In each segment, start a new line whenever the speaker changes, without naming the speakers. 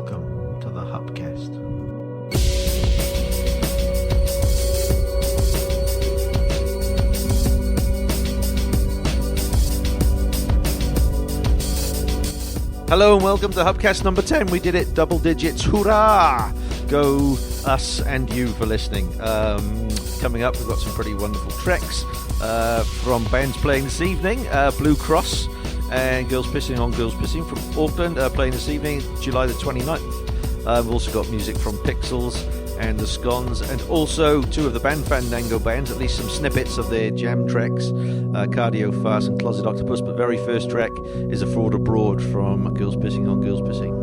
Welcome to the Hupcast. Hello and welcome to Hupcast number 10. We did it, double digits, hurrah! Go us and you for listening. Coming up, we've got some pretty wonderful tracks from bands playing this evening. Blue Cross and Girls Pissing on Girls Pissing from Auckland playing this evening, July the 29th. We've also got music from Pixels and the Scones, and also two of the Band Fandango bands, at least some snippets of their jam tracks, Cardio Fast and Closet Octopus. But the very first track is A Fraud Abroad from Girls Pissing on Girls Pissing.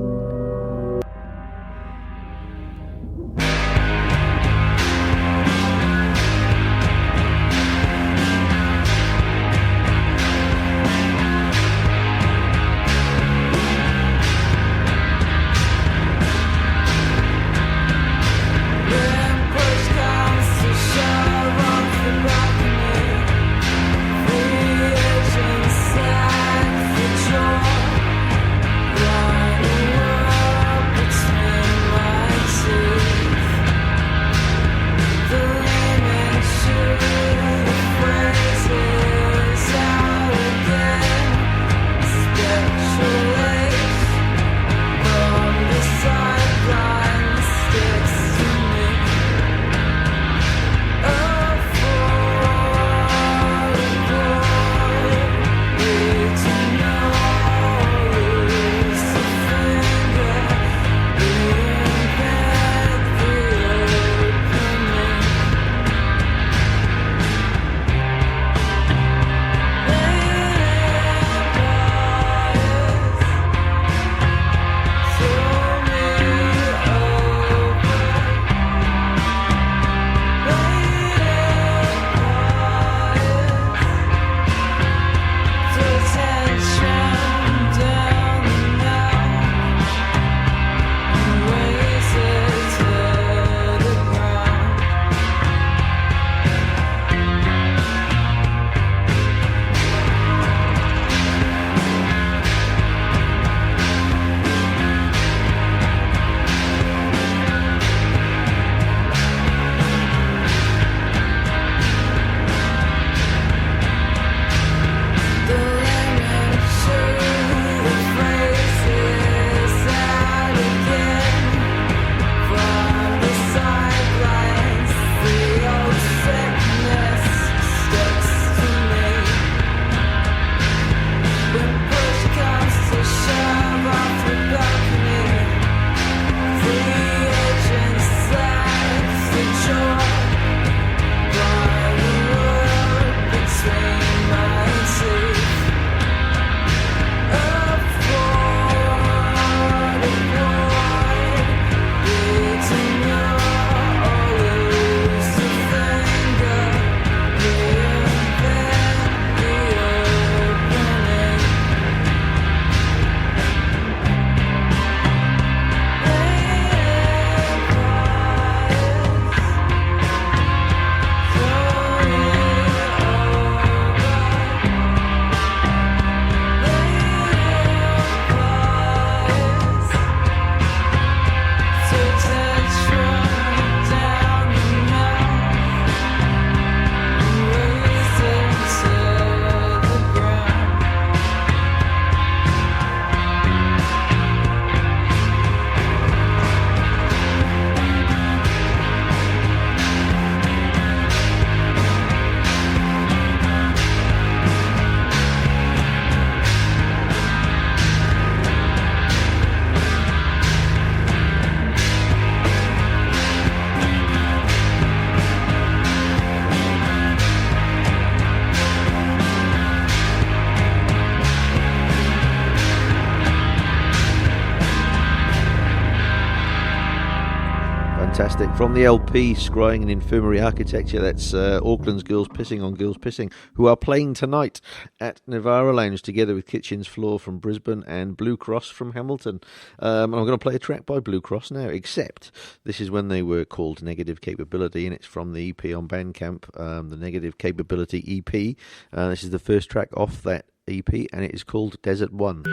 Fantastic. From the LP Scrying and Infirmary Architecture, that's Auckland's Girls Pissing on Girls Pissing, who are playing tonight at Navara Lounge together with Kitchen's Floor from Brisbane and Blue Cross from Hamilton. And I'm going to play a track by Blue Cross now, except this is when they were called Negative Capability, and it's from the EP on Bandcamp, the Negative Capability EP. This is the first track off that EP, and it is called Desert One.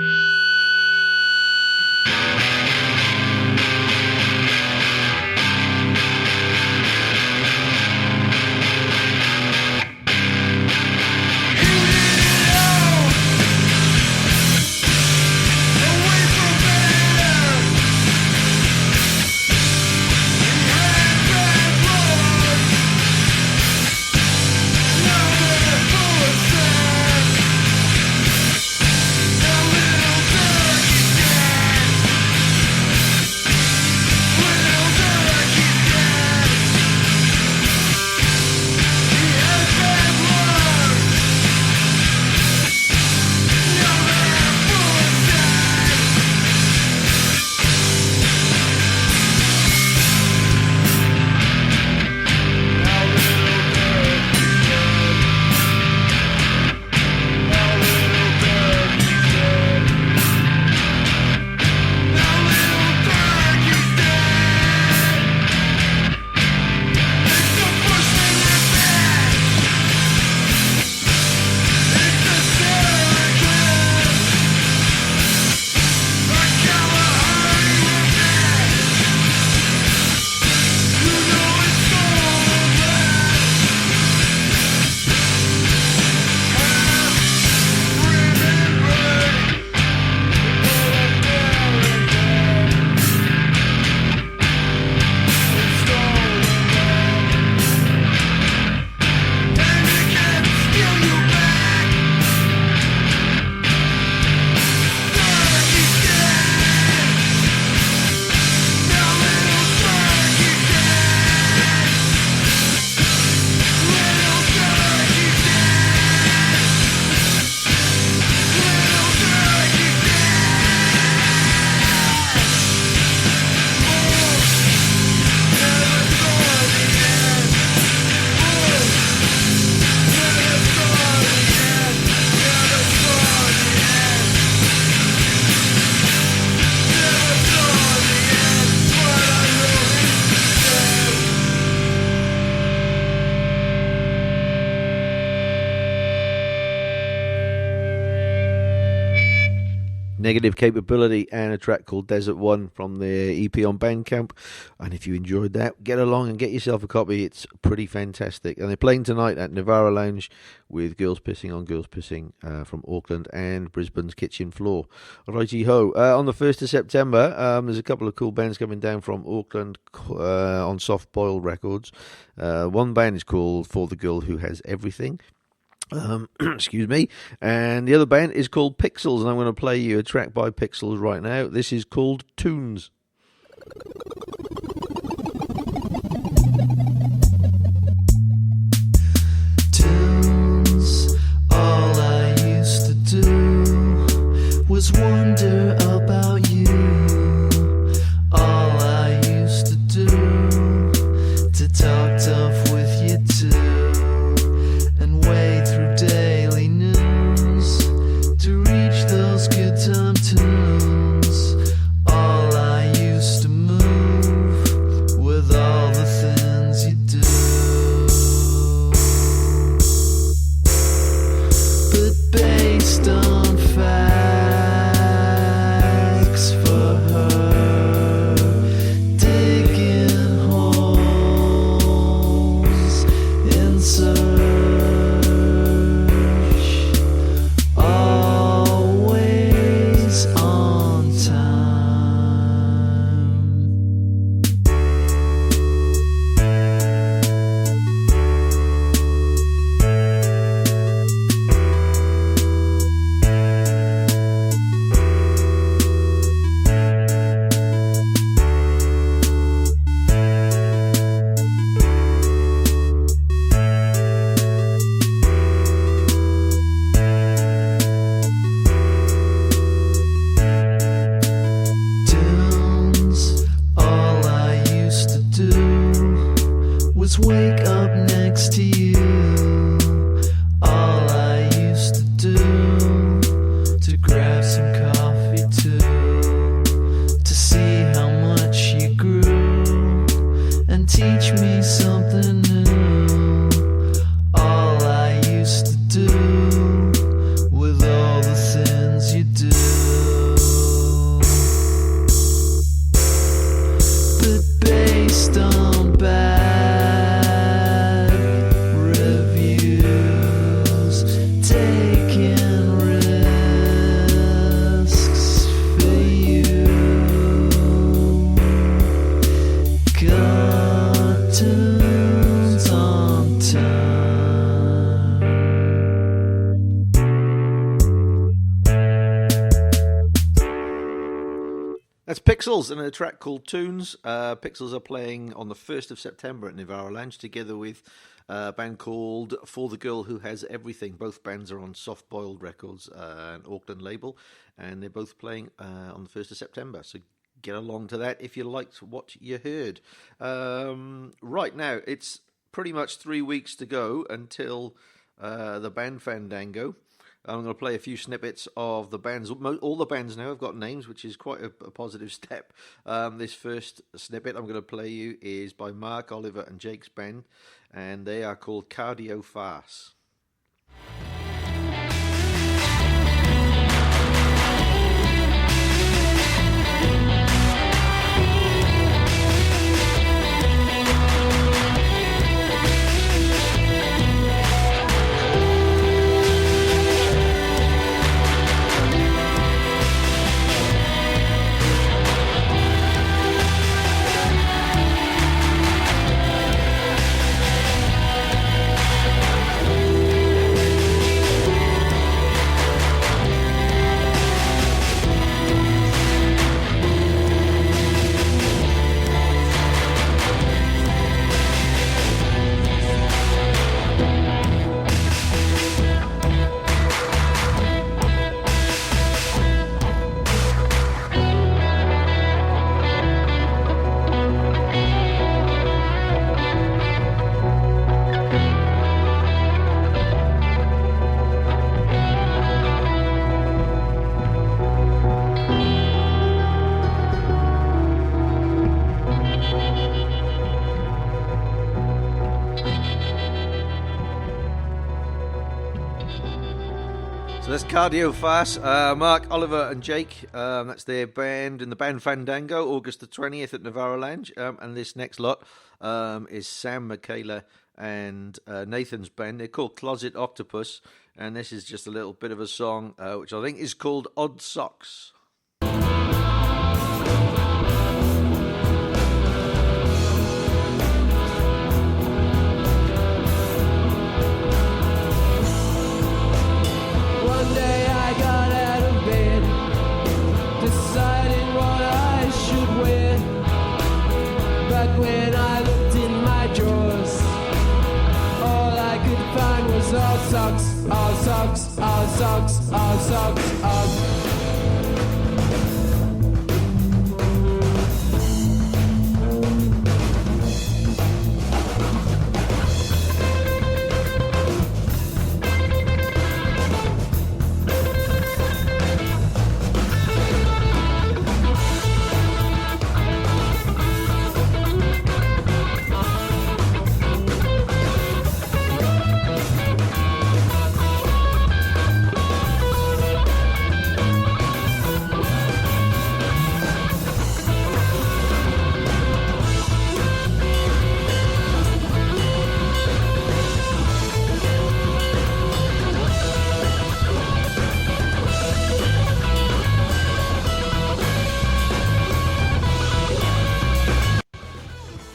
Negative Capability, and a track called Desert One from their EP on Bandcamp. And if you enjoyed that, get along and get yourself a copy. It's pretty fantastic. And they're playing tonight at Navara Lounge with Girls Pissing on Girls Pissing from Auckland and Brisbane's Kitchen Floor. Righty ho. On the 1st of September, there's a couple of cool bands coming down from Auckland on Soft Boiled Records. One band is called For the Girl Who Has Everything. Excuse me. And the other band is called Pixels, and I'm going to play you a track by Pixels right now. This is called Tunes.
Tunes, all I used to do was wonder about you. All I used to do to talk tough with you too. Wade through daily news to reach those good time tunes. All I used to move with all the things you do. But based on facts for her, digging holes in search. Wake up next to you. All I used to do to grab some coffee too, to see how much you grew and teach me something new. All I used to do with all the things you do. But based on bad
Pixels and a track called Tunes. Pixels are playing on the 1st of September at Navara Lounge together with a band called For the Girl Who Has Everything. Both bands are on Soft Boiled Records, an Auckland label, and they're both playing on the 1st of September. So get along to that if you liked what you heard. Right now, it's pretty much 3 weeks to go until the band Fandango. I'm going to play a few snippets of the bands. All the bands now have got names, which is quite a positive step. This first snippet I'm going to play you is by Mark Oliver and Jake's band, and they are called Cardio Farce. So that's Cardio Fast. Mark, Oliver and Jake, that's their band in the band Fandango, August the 20th at Navarro Lounge. And this next lot is Sam, Michaela and Nathan's band. They're called Closet Octopus. And this is just a little bit of a song, which I think is called Odd Socks.
Deciding what I should wear. But when I looked in my drawers, all I could find was all socks, all socks, all socks, all socks, all.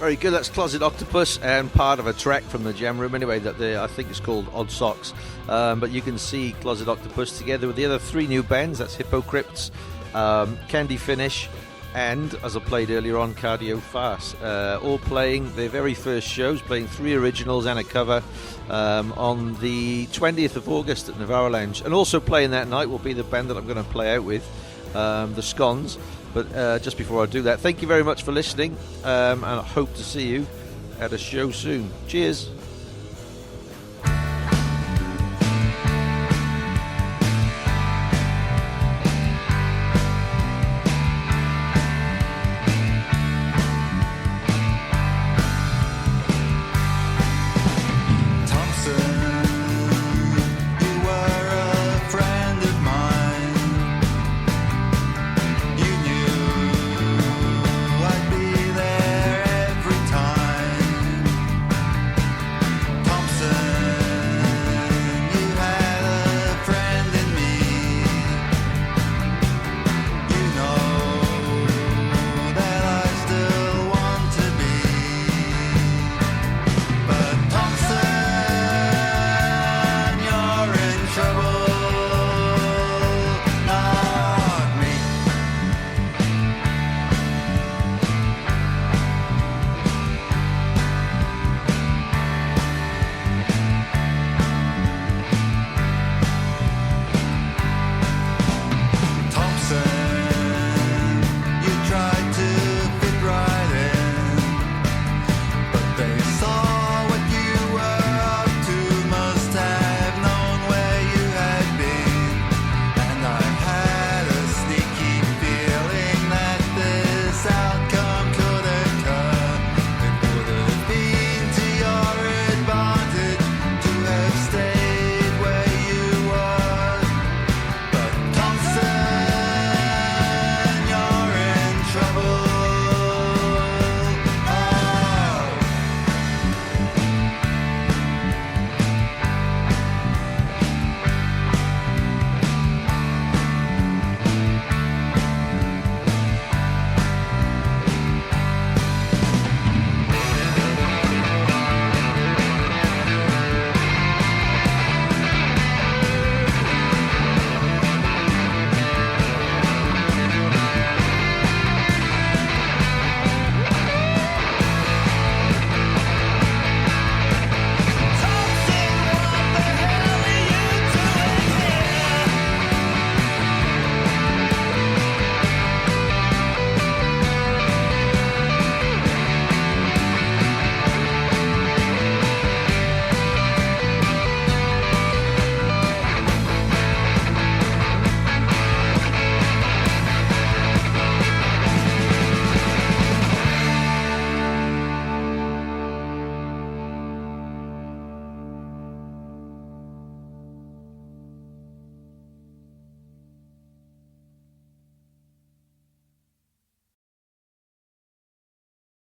Very good. That's Closet Octopus and part of a track from the Jam Room. Anyway, that I think it's called Odd Socks. But you can see Closet Octopus together with the other three new bands. That's Hippocrypts, Candy Finish, and, as I played earlier on, Cardio Fast. All playing their very first shows, playing 3 originals and a cover on the 20th of August at Navarro Lounge. And also playing that night will be the band that I'm going to play out with, the Scones. But just before I do that, thank you very much for listening, and I hope to see you at a show soon. Cheers.